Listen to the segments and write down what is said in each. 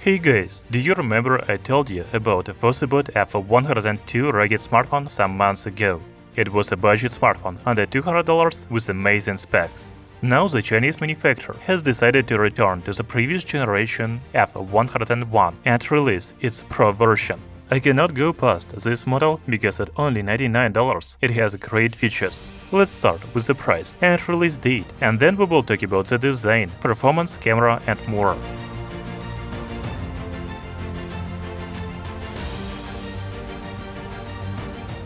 Hey guys, do you remember I told you about the FosseBot F102 rugged smartphone some months ago? It was a budget smartphone under $200 with amazing specs. Now the Chinese manufacturer has decided to return to the previous generation F101 and release its Pro version. I cannot go past this model because at only $99 it has great features. Let's start with the price and release date, and then we will talk about the design, performance, camera and more.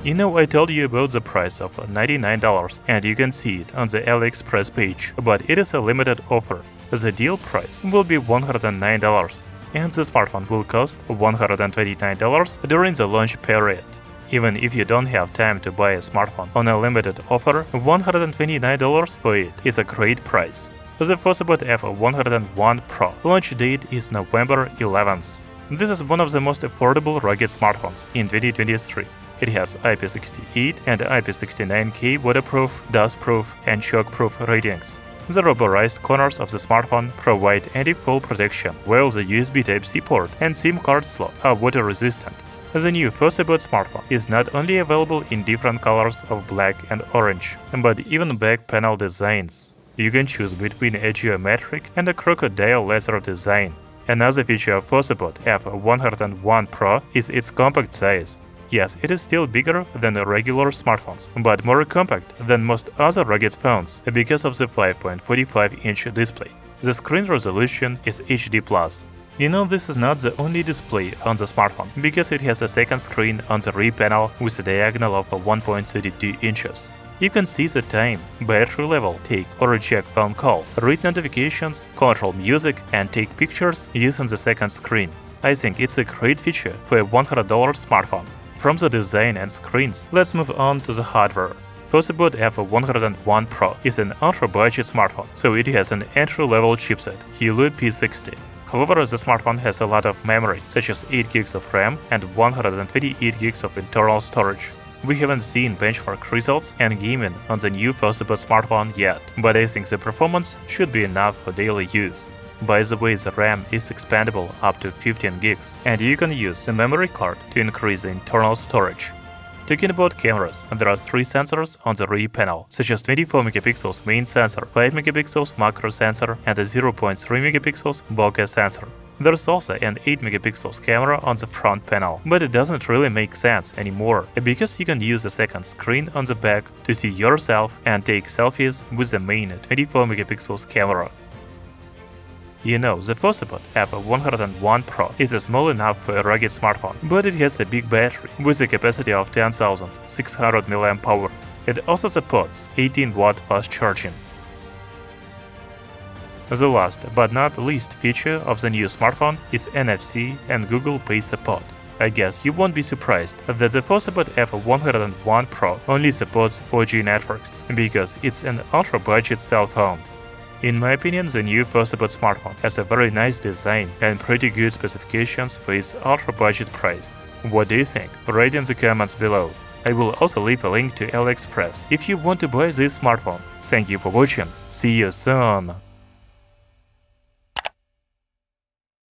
I told you about the price of $99 and you can see it on the AliExpress page, but it is a limited offer. The deal price will be $109 and the smartphone will cost $129 during the launch period. Even if you don't have time to buy a smartphone on a limited offer, $129 for it is a great price. The FosseBot F101 Pro launch date is November 11th. This is one of the most affordable rugged smartphones in 2023. It has IP68 and IP69K waterproof, dustproof, and shockproof ratings. The rubberized corners of the smartphone provide anti-fall protection, while the USB Type-C port and SIM card slot are water-resistant. The new FosseBot smartphone is not only available in different colors of black and orange, but even back panel designs. You can choose between a geometric and a crocodile leather design. Another feature of FosseBot F101 Pro is its compact size. Yes, it is still bigger than regular smartphones, but more compact than most other rugged phones because of the 5.45-inch display. The screen resolution is HD+. This is not the only display on the smartphone, because it has a second screen on the rear panel with a diagonal of 1.32 inches. You can see the time, battery level, take or check phone calls, read notifications, control music, and take pictures using the second screen. I think it's a great feature for a $100 smartphone. From the design and screens, let's move on to the hardware. FosseBot F101 Pro is an ultra-budget smartphone, so it has an entry-level chipset, Helio P60. However, the smartphone has a lot of memory, such as 8 GB of RAM and 128 GB of internal storage. We haven't seen benchmark results and gaming on the new FosseBot smartphone yet, but I think the performance should be enough for daily use. By the way, the RAM is expandable up to 15 GB, and you can use the memory card to increase the internal storage. Talking about cameras, there are 3 sensors on the rear panel, such as 24 megapixels main sensor, 5 megapixels macro sensor, and a 0.3 megapixels bokeh sensor. There's also an 8 megapixels camera on the front panel, but it doesn't really make sense anymore, because you can use the second screen on the back to see yourself and take selfies with the main 24 megapixels camera. The FosseBot F101 Pro is small enough for a rugged smartphone, but it has a big battery with a capacity of 10,600 mAh. It also supports 18-watt fast charging. The last but not least feature of the new smartphone is NFC and Google Pay support. I guess you won't be surprised that the FosseBot F101 Pro only supports 4G networks, because it's an ultra-budget cell phone. In my opinion, the new FosseBot smartphone has a very nice design and pretty good specifications for its ultra-budget price. What do you think? Write in the comments below. I will also leave a link to AliExpress if you want to buy this smartphone. Thank you for watching. See you soon!